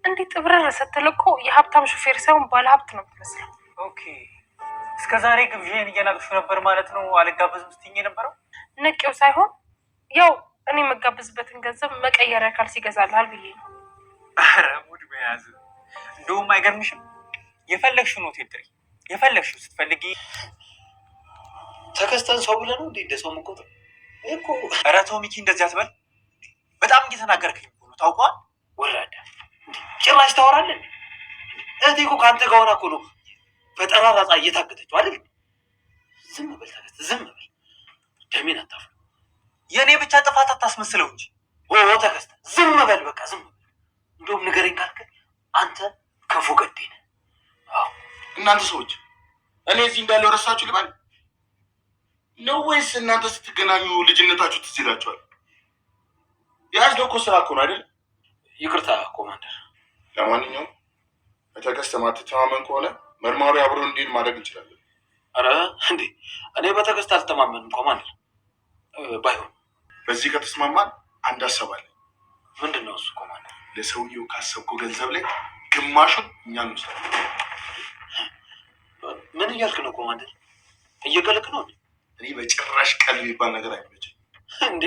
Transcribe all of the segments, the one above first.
እንዴት ጥብረር ስትል እኮ የሀብታም ሹፌር ሳይሆን ባለሀብት ነው የምትመስለው። ኦኬ እስከ ዛሬ ግብዣን እየናቅሹ ነበር ማለት ነው። አልጋበዝም ስትይኝ የነበረው ንቄው ሳይሆን ያው እኔ የምጋብዝበትን ገንዘብ መቀየሪያ ካልሲ ይገዛልሃል ብዬ ነው። ኧረ ሙድ መያዝ እንደውም አይገርምሽም? የፈለግሽውን ሆቴል ጥሪ፣ የፈለግሽው ስትፈልጊ። ተከስተን ሰው ብለህ ነው እንደ ሰው የምቆጥር እኮ። ኧረ ተው ሚኪ እንደዚህ አትበል። በጣም እየተናገርከኝ እኮ ነው። ታውቀዋል። ወራዳ ጭራሽ ታወራለህ። እህቴ እኮ ከአንተ ጋር ሆና እኮ ነው በጠራራ ፀሐይ እየታገተችው አይደል? ዝም በል ተከስተ፣ ዝም በል። ደሜን አታፍር። የእኔ ብቻ ጥፋት አታስመስለው እንጂ። ተከስተ ዝም በል በቃ ዝም በል። እንደውም ንገረኝ ካልክ አንተ ክፉ ገዴ ነህ። እናንተ ሰዎች እኔ እዚህ እንዳለው ረሳችሁ ልባል ነው ወይስ እናንተ ስትገናኙ ልጅነታችሁ ትዝ ይላችኋል? የያዝነው እኮ ስራ እኮ ነው አይደል? ይቅርታ ኮማንደር። ለማንኛውም በተከስተ ማትተማመን ከሆነ መርማሪ አብሮ እንዲል ማድረግ እንችላለን። አረ እንዴ እኔ በተከስተ አልተማመንም ኮማንደር። ባይሆን በዚህ ከተስማማን አንድ አሰባለን። ምንድን ነው እሱ ኮማንደር? ለሰውየው ካሰብኩ ገንዘብ ላይ ግማሹን እኛ እንወስዳለን። ምን እያልክ ነው ኮማንደር? እየቀለክ ነው? እኔ በጭራሽ ቀል የሚባል ነገር አይመለችም እንዴ።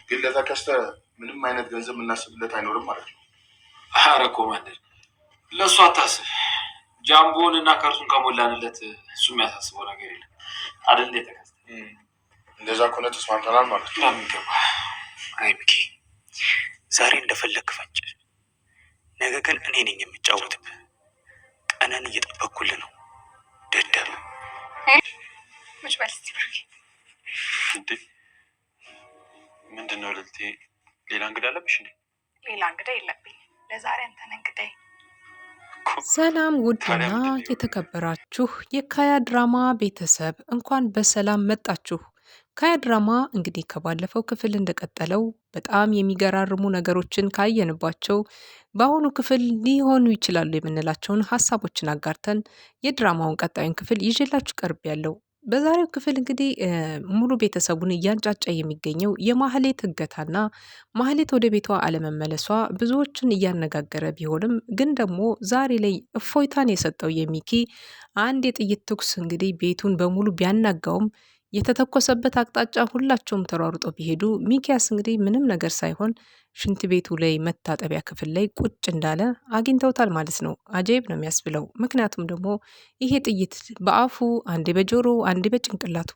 ግን ለተከስተ ምንም አይነት ገንዘብ የምናስብለት አይኖርም ማለት ነው። አረ ኮማንደር ለእሱ አታስብ። ጃምቦን እና ከርሱን ከሞላንለት እሱ የሚያሳስበው ነገር የለም አይደል? የተከስተ እንደዛ ከሆነ ተስማምተናል ማለት ነው። የሚገባ አይ ሚኪ ዛሬ እንደፈለግ ፈንጭ፣ ነገ ግን እኔ ነኝ የምጫወትብህ። ቀነን እየጠበኩልህ ነው ደደብ። ምጭ በል እስኪ ብሩኬ። እንዴ ምንድን ነው ልልቴ? ሌላ እንግዳ አለብሽ እንዴ? ሌላ እንግዳ የለብኝ ለዛሬ አንተን እንግዳይ። ሰላም ውድና የተከበራችሁ የካያ ድራማ ቤተሰብ እንኳን በሰላም መጣችሁ። ካያ ድራማ እንግዲህ ከባለፈው ክፍል እንደቀጠለው በጣም የሚገራርሙ ነገሮችን ካየንባቸው በአሁኑ ክፍል ሊሆኑ ይችላሉ የምንላቸውን ሀሳቦችን አጋርተን የድራማውን ቀጣዩን ክፍል ይዤላችሁ ቀርብ ያለው። በዛሬው ክፍል እንግዲህ ሙሉ ቤተሰቡን እያንጫጫ የሚገኘው የማህሌት እገታና ማህሌት ወደ ቤቷ አለመመለሷ ብዙዎችን እያነጋገረ ቢሆንም ግን ደግሞ ዛሬ ላይ እፎይታን የሰጠው የሚኪ አንድ የጥይት ተኩስ እንግዲህ ቤቱን በሙሉ ቢያናጋውም የተተኮሰበት አቅጣጫ ሁላቸውም ተሯሩጦ ቢሄዱ ሚኪያስ እንግዲህ ምንም ነገር ሳይሆን ሽንት ቤቱ ላይ መታጠቢያ ክፍል ላይ ቁጭ እንዳለ አግኝተውታል ማለት ነው። አጀይብ ነው የሚያስብለው። ምክንያቱም ደግሞ ይሄ ጥይት በአፉ አንዴ በጆሮ አንዴ በጭንቅላቱ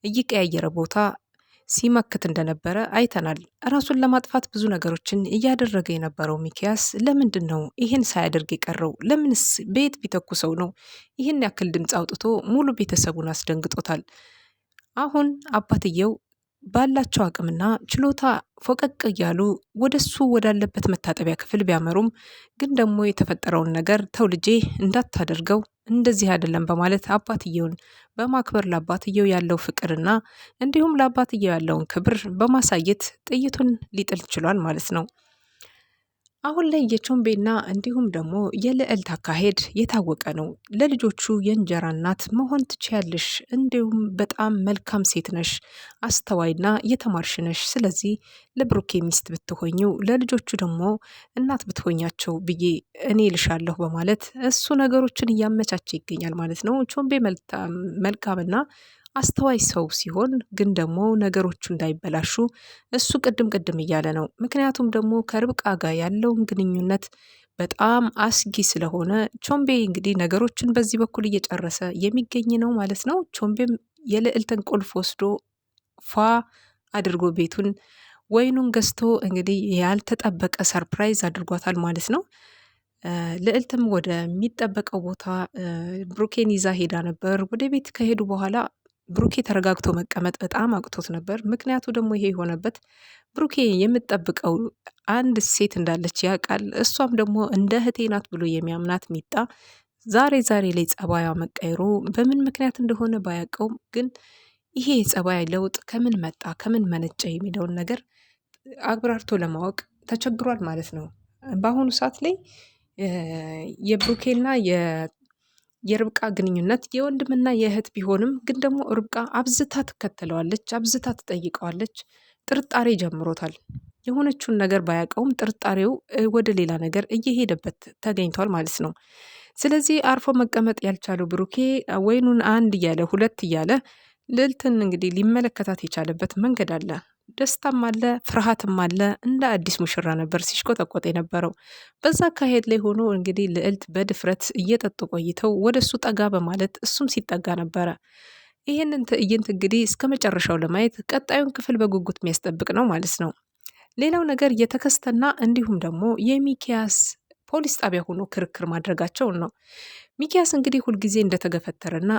እየቀያየረ ቦታ ሲመክት እንደነበረ አይተናል። ራሱን ለማጥፋት ብዙ ነገሮችን እያደረገ የነበረው ሚኪያስ ለምንድን ነው ይህን ሳያደርግ የቀረው? ለምንስ ቤት ቢተኩሰው ነው ይህን ያክል ድምፅ አውጥቶ ሙሉ ቤተሰቡን አስደንግጦታል? አሁን አባትየው ባላቸው አቅምና ችሎታ ፎቀቅ እያሉ ወደሱ ወዳለበት መታጠቢያ ክፍል ቢያመሩም ግን ደግሞ የተፈጠረውን ነገር ተው ልጄ እንዳታደርገው እንደዚህ አይደለም በማለት አባትየውን በማክበር ለአባትየው ያለው ፍቅርና እንዲሁም ለአባትየው ያለውን ክብር በማሳየት ጥይቱን ሊጥል ችሏል ማለት ነው። አሁን ላይ የቾምቤና እንዲሁም ደግሞ የልዕልት አካሄድ የታወቀ ነው። ለልጆቹ የእንጀራ እናት መሆን ትችያለሽ፣ እንዲሁም በጣም መልካም ሴት ነሽ፣ አስተዋይና የተማርሽ ነሽ። ስለዚህ ለብሩኬ ሚስት ብትሆኝው ለልጆቹ ደግሞ እናት ብትሆኛቸው ብዬ እኔ ልሻለሁ በማለት እሱ ነገሮችን እያመቻቸ ይገኛል ማለት ነው። ቾምቤ መልካምና አስተዋይ ሰው ሲሆን ግን ደግሞ ነገሮቹ እንዳይበላሹ እሱ ቅድም እያለ ነው። ምክንያቱም ደግሞ ከርብቃ ጋር ያለውን ግንኙነት በጣም አስጊ ስለሆነ ቾምቤ እንግዲህ ነገሮችን በዚህ በኩል እየጨረሰ የሚገኝ ነው ማለት ነው። ቾምቤም የልዕልትን ቁልፍ ወስዶ ፏ አድርጎ ቤቱን ወይኑን ገዝቶ እንግዲህ ያልተጠበቀ ሰርፕራይዝ አድርጓታል ማለት ነው። ልዕልትም ወደሚጠበቀው ቦታ ብሩኬን ይዛ ሄዳ ነበር። ወደ ቤት ከሄዱ በኋላ ብሩኬ ተረጋግቶ መቀመጥ በጣም አቅቶት ነበር። ምክንያቱ ደግሞ ይሄ የሆነበት ብሩኬ የምትጠብቀው አንድ ሴት እንዳለች ያውቃል። እሷም ደግሞ እንደ እህቴ ናት ብሎ የሚያምናት ሚጣ ዛሬ ላይ ጸባያ መቀየሩ በምን ምክንያት እንደሆነ ባያውቀውም ግን ይሄ የጸባይ ለውጥ ከምን መጣ ከምን መነጨ የሚለውን ነገር አብራርቶ ለማወቅ ተቸግሯል ማለት ነው። በአሁኑ ሰዓት ላይ የብሩኬና የርብቃ ግንኙነት የወንድምና የእህት ቢሆንም ግን ደግሞ ርብቃ አብዝታ ትከተለዋለች፣ አብዝታ ትጠይቀዋለች። ጥርጣሬ ጀምሮታል። የሆነችውን ነገር ባያውቀውም ጥርጣሬው ወደ ሌላ ነገር እየሄደበት ተገኝቷል ማለት ነው። ስለዚህ አርፎ መቀመጥ ያልቻለው ብሩኬ ወይኑን አንድ እያለ ሁለት እያለ ልዕልትን እንግዲህ ሊመለከታት የቻለበት መንገድ አለ። ደስታም አለ፣ ፍርሃትም አለ። እንደ አዲስ ሙሽራ ነበር ሲሽቆጠቆጥ የነበረው። በዛ አካሄድ ላይ ሆኖ እንግዲህ ልዕልት በድፍረት እየጠጡ ቆይተው ወደ እሱ ጠጋ በማለት እሱም ሲጠጋ ነበረ። ይህንን ትዕይንት እንግዲህ እስከ መጨረሻው ለማየት ቀጣዩን ክፍል በጉጉት የሚያስጠብቅ ነው ማለት ነው። ሌላው ነገር የተከስተና እንዲሁም ደግሞ የሚኪያስ ፖሊስ ጣቢያ ሆኖ ክርክር ማድረጋቸውን ነው። ሚኪያስ እንግዲህ ሁልጊዜ እንደተገፈተረና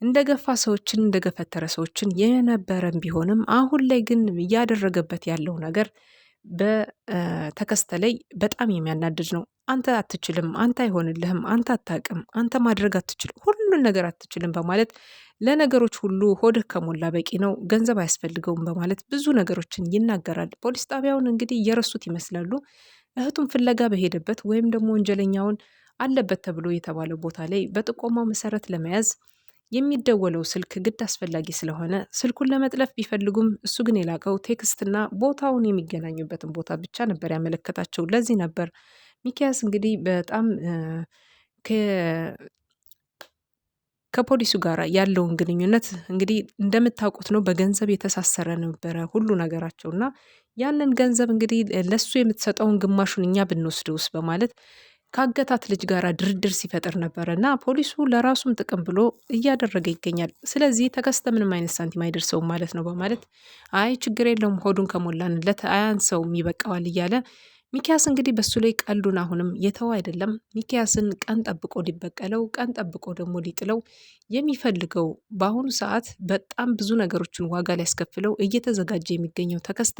እንደገፋ ሰዎችን እንደገፈተረ ሰዎችን የነበረን ቢሆንም አሁን ላይ ግን እያደረገበት ያለው ነገር በተከስተ ላይ በጣም የሚያናድድ ነው። አንተ አትችልም፣ አንተ አይሆንልህም፣ አንተ አታውቅም፣ አንተ ማድረግ አትችልም፣ ሁሉን ነገር አትችልም በማለት ለነገሮች ሁሉ ሆድህ ከሞላ በቂ ነው፣ ገንዘብ አያስፈልገውም በማለት ብዙ ነገሮችን ይናገራል። ፖሊስ ጣቢያውን እንግዲህ እየረሱት ይመስላሉ። እህቱን ፍለጋ በሄደበት ወይም ደግሞ ወንጀለኛውን አለበት ተብሎ የተባለው ቦታ ላይ በጥቆማው መሰረት ለመያዝ የሚደወለው ስልክ ግድ አስፈላጊ ስለሆነ ስልኩን ለመጥለፍ ቢፈልጉም እሱ ግን የላቀው ቴክስትና ቦታውን የሚገናኙበትን ቦታ ብቻ ነበር ያመለከታቸው። ለዚህ ነበር ሚኪያስ እንግዲህ በጣም ከፖሊሱ ጋር ያለውን ግንኙነት እንግዲህ እንደምታውቁት ነው። በገንዘብ የተሳሰረ ነበረ ሁሉ ነገራቸው እና ያንን ገንዘብ እንግዲህ ለሱ የምትሰጠውን ግማሹን እኛ ብንወስደውስ በማለት ካገታት ልጅ ጋር ድርድር ሲፈጥር ነበረ እና ፖሊሱ ለራሱም ጥቅም ብሎ እያደረገ ይገኛል። ስለዚህ ተከስተ ምንም አይነት ሳንቲም አይደርሰውም ማለት ነው በማለት አይ ችግር የለውም ሆዱን ከሞላንለት አያንሰውም ይበቃዋል እያለ ሚኪያስ እንግዲህ በሱ ላይ ቀልዱን አሁንም የተው አይደለም። ሚኪያስን ቀን ጠብቆ ሊበቀለው፣ ቀን ጠብቆ ደግሞ ሊጥለው የሚፈልገው በአሁኑ ሰዓት በጣም ብዙ ነገሮችን ዋጋ ሊያስከፍለው እየተዘጋጀ የሚገኘው ተከስተ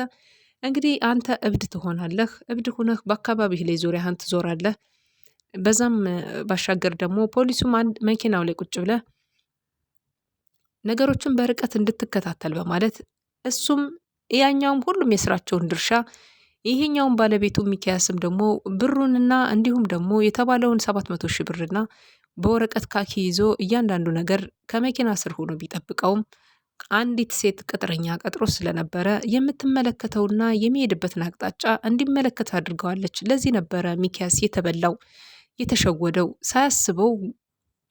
እንግዲህ አንተ እብድ ትሆናለህ፣ እብድ ሁነህ በአካባቢህ ላይ ዙሪያህን ትዞራለህ። በዛም ባሻገር ደግሞ ፖሊሱም አንድ መኪናው ላይ ቁጭ ብለህ ነገሮችን በርቀት እንድትከታተል በማለት እሱም ያኛውም ሁሉም የስራቸውን ድርሻ ይሄኛውን ባለቤቱ ሚኪያስም ደግሞ ብሩንና እንዲሁም ደግሞ የተባለውን 700 ሺህ ብርና በወረቀት ካኪ ይዞ እያንዳንዱ ነገር ከመኪና ስር ሆኖ ቢጠብቀውም አንዲት ሴት ቅጥረኛ ቀጥሮ ስለነበረ የምትመለከተውና የሚሄድበትን አቅጣጫ እንዲመለከት አድርገዋለች። ለዚህ ነበረ ሚኪያስ የተበላው የተሸወደው ሳያስበው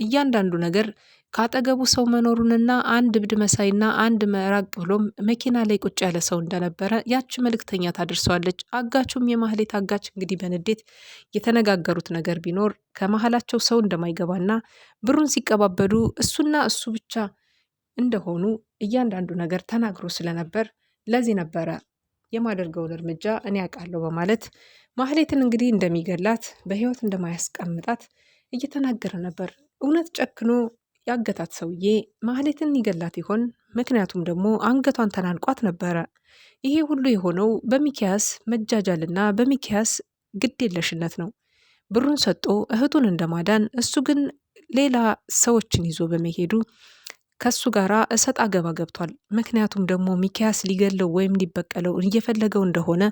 እያንዳንዱ ነገር ካጠገቡ ሰው መኖሩንና አንድ እብድ መሳይና አንድ መራቅ ብሎም መኪና ላይ ቁጭ ያለ ሰው እንደነበረ ያቺ መልእክተኛ ታደርሰዋለች። አጋቹም የማህሌት አጋች እንግዲህ በንዴት የተነጋገሩት ነገር ቢኖር ከመሀላቸው ሰው እንደማይገባና ብሩን ሲቀባበሉ እሱና እሱ ብቻ እንደሆኑ እያንዳንዱ ነገር ተናግሮ ስለነበር ለዚህ ነበረ የማደርገውን እርምጃ እኔ ያውቃለሁ በማለት ማህሌትን እንግዲህ እንደሚገላት በህይወት እንደማያስቀምጣት እየተናገረ ነበር። እውነት ጨክኖ ያገታት ሰውዬ ማህሌትን ይገላት ይሆን? ምክንያቱም ደግሞ አንገቷን ተናንቋት ነበረ። ይሄ ሁሉ የሆነው በሚኪያስ መጃጃልና በሚኪያስ ግዴለሽነት ነው። ብሩን ሰጥቶ እህቱን እንደማዳን እሱ ግን ሌላ ሰዎችን ይዞ በመሄዱ ከሱ ጋር እሰጥ አገባ ገብቷል። ምክንያቱም ደግሞ ሚኪያስ ሊገለው ወይም ሊበቀለው እየፈለገው እንደሆነ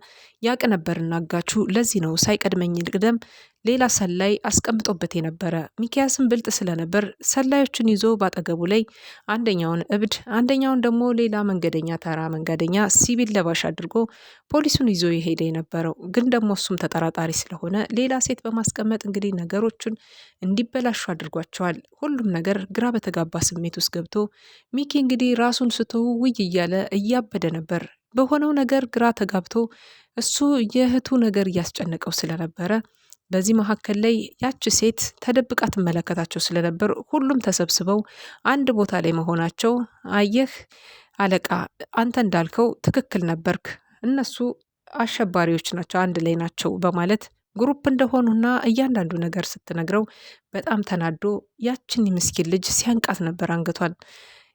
ያቅ ነበርና አጋቹ ለዚህ ነው ሳይቀድመኝ ልቅደም ሌላ ሰላይ አስቀምጦበት የነበረ። ሚኪያስም ብልጥ ስለነበር ሰላዮችን ይዞ ባጠገቡ ላይ አንደኛውን እብድ አንደኛውን ደግሞ ሌላ መንገደኛ ተራ መንገደኛ ሲቪል ለባሽ አድርጎ ፖሊሱን ይዞ የሄደ የነበረው። ግን ደግሞ እሱም ተጠራጣሪ ስለሆነ ሌላ ሴት በማስቀመጥ እንግዲህ ነገሮችን እንዲበላሹ አድርጓቸዋል። ሁሉም ነገር ግራ በተጋባ ስሜት ውስጥ ገብቶ ሚኪ እንግዲህ ራሱን ስቶ ውይ እያለ እያበደ ነበር። በሆነው ነገር ግራ ተጋብቶ እሱ የእህቱ ነገር እያስጨነቀው ስለነበረ በዚህ መካከል ላይ ያች ሴት ተደብቃ ትመለከታቸው ስለነበር ሁሉም ተሰብስበው አንድ ቦታ ላይ መሆናቸው አየህ አለቃ አንተ እንዳልከው ትክክል ነበርክ፣ እነሱ አሸባሪዎች ናቸው፣ አንድ ላይ ናቸው በማለት ግሩፕ እንደሆኑና እያንዳንዱ ነገር ስትነግረው በጣም ተናዶ ያችን ምስኪን ልጅ ሲያንቃት ነበር አንገቷን።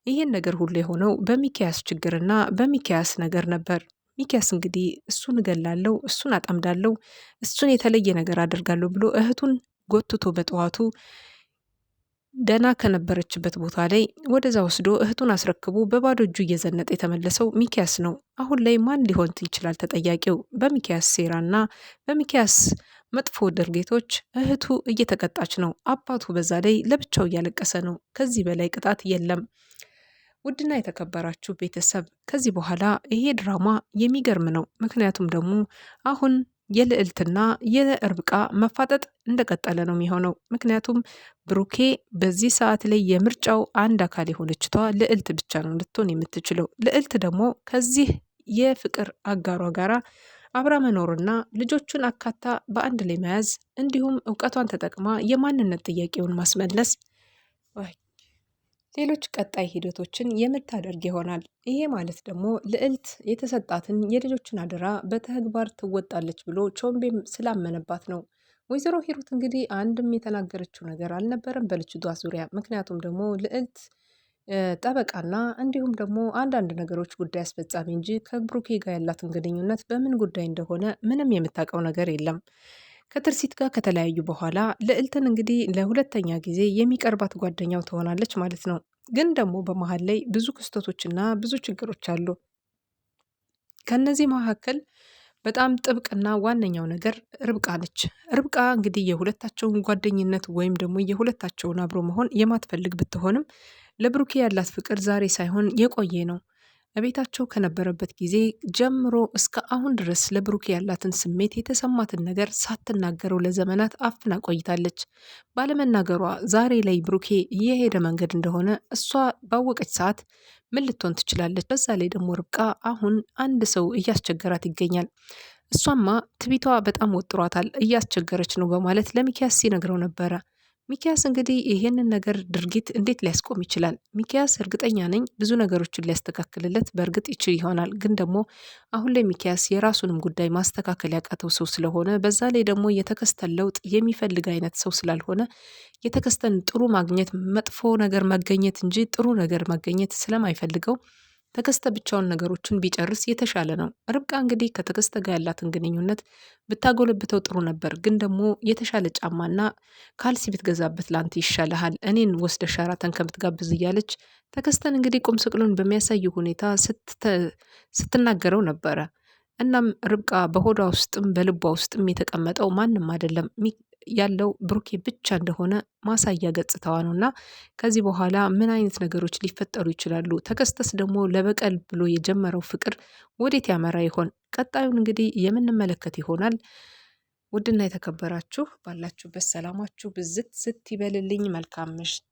ይህን ነገር ሁሉ የሆነው በሚኪያስ ችግርና በሚኪያስ ነገር ነበር። ሚኪያስ እንግዲህ እሱን እገላለሁ፣ እሱን አጠምዳለሁ፣ እሱን የተለየ ነገር አደርጋለሁ ብሎ እህቱን ጎትቶ በጠዋቱ ደና ከነበረችበት ቦታ ላይ ወደዛ ወስዶ እህቱን አስረክቦ በባዶ እጁ እየዘነጠ የተመለሰው ሚኪያስ ነው። አሁን ላይ ማን ሊሆን ይችላል ተጠያቂው? በሚኪያስ ሴራና በሚኪያስ መጥፎ ድርጊቶች እህቱ እየተቀጣች ነው። አባቱ በዛ ላይ ለብቻው እያለቀሰ ነው። ከዚህ በላይ ቅጣት የለም። ውድና የተከበራችሁ ቤተሰብ ከዚህ በኋላ ይሄ ድራማ የሚገርም ነው። ምክንያቱም ደግሞ አሁን የልዕልትና የርብቃ መፋጠጥ እንደቀጠለ ነው የሚሆነው። ምክንያቱም ብሩኬ በዚህ ሰዓት ላይ የምርጫው አንድ አካል የሆነችቷ ልዕልት ብቻ ነው ልትሆን የምትችለው። ልዕልት ደግሞ ከዚህ የፍቅር አጋሯ ጋራ አብራ መኖርና ልጆቹን አካታ በአንድ ላይ መያዝ እንዲሁም እውቀቷን ተጠቅማ የማንነት ጥያቄውን ማስመለስ ሌሎች ቀጣይ ሂደቶችን የምታደርግ ይሆናል። ይሄ ማለት ደግሞ ልዕልት የተሰጣትን የልጆችን አደራ በተግባር ትወጣለች ብሎ ቾምቤም ስላመነባት ነው። ወይዘሮ ሂሩት እንግዲህ አንድም የተናገረችው ነገር አልነበረም በልጅቷ ዙሪያ። ምክንያቱም ደግሞ ልዕልት ጠበቃና እንዲሁም ደግሞ አንዳንድ ነገሮች ጉዳይ አስፈጻሚ እንጂ ከብሩኬ ጋር ያላትን ግንኙነት በምን ጉዳይ እንደሆነ ምንም የምታውቀው ነገር የለም። ከትርሲት ጋር ከተለያዩ በኋላ ልዕልትን እንግዲህ ለሁለተኛ ጊዜ የሚቀርባት ጓደኛው ትሆናለች ማለት ነው። ግን ደግሞ በመሀል ላይ ብዙ ክስተቶችና ብዙ ችግሮች አሉ። ከነዚህ መካከል በጣም ጥብቅና ዋነኛው ነገር ርብቃ ነች። ርብቃ እንግዲህ የሁለታቸውን ጓደኝነት ወይም ደግሞ የሁለታቸውን አብሮ መሆን የማትፈልግ ብትሆንም ለብሩኬ ያላት ፍቅር ዛሬ ሳይሆን የቆየ ነው። በቤታቸው ከነበረበት ጊዜ ጀምሮ እስከ አሁን ድረስ ለብሩኬ ያላትን ስሜት የተሰማትን ነገር ሳትናገረው ለዘመናት አፍና ቆይታለች። ባለመናገሯ ዛሬ ላይ ብሩኬ እየሄደ መንገድ እንደሆነ እሷ ባወቀች ሰዓት ምን ልትሆን ትችላለች? በዛ ላይ ደግሞ ርብቃ አሁን አንድ ሰው እያስቸገራት ይገኛል። እሷማ ትቢቷ በጣም ወጥሯታል፣ እያስቸገረች ነው በማለት ለሚኪያስ ሲነግረው ነበረ። ሚኪያስ እንግዲህ ይሄንን ነገር ድርጊት እንዴት ሊያስቆም ይችላል? ሚኪያስ እርግጠኛ ነኝ ብዙ ነገሮችን ሊያስተካክልለት በእርግጥ ይችል ይሆናል። ግን ደግሞ አሁን ላይ ሚኪያስ የራሱንም ጉዳይ ማስተካከል ያቃተው ሰው ስለሆነ በዛ ላይ ደግሞ የተከስተን ለውጥ የሚፈልግ አይነት ሰው ስላልሆነ የተከስተን ጥሩ ማግኘት መጥፎ ነገር መገኘት እንጂ ጥሩ ነገር መገኘት ስለማይፈልገው ተከስተ ብቻውን ነገሮችን ቢጨርስ የተሻለ ነው። ርብቃ እንግዲህ ከተከስተ ጋር ያላትን ግንኙነት ብታጎለብተው ጥሩ ነበር። ግን ደግሞ የተሻለ ጫማና ካልሲ ብትገዛበት ላንተ ይሻልሃል፣ እኔን ወስደ ሸራተን ከምትጋብዝ እያለች ተከስተን እንግዲህ ቁም ስቅሉን በሚያሳይ ሁኔታ ስትናገረው ነበረ። እናም ርብቃ በሆዷ ውስጥም በልቧ ውስጥም የተቀመጠው ማንም አይደለም ያለው ብሩኬ ብቻ እንደሆነ ማሳያ ገጽታዋ ነው። እና ከዚህ በኋላ ምን አይነት ነገሮች ሊፈጠሩ ይችላሉ? ተከስተስ ደግሞ ለበቀል ብሎ የጀመረው ፍቅር ወዴት ያመራ ይሆን? ቀጣዩን እንግዲህ የምንመለከት ይሆናል። ውድና የተከበራችሁ ባላችሁበት ሰላማችሁ ብዝት ዝት ይበልልኝ። መልካም ምሽት።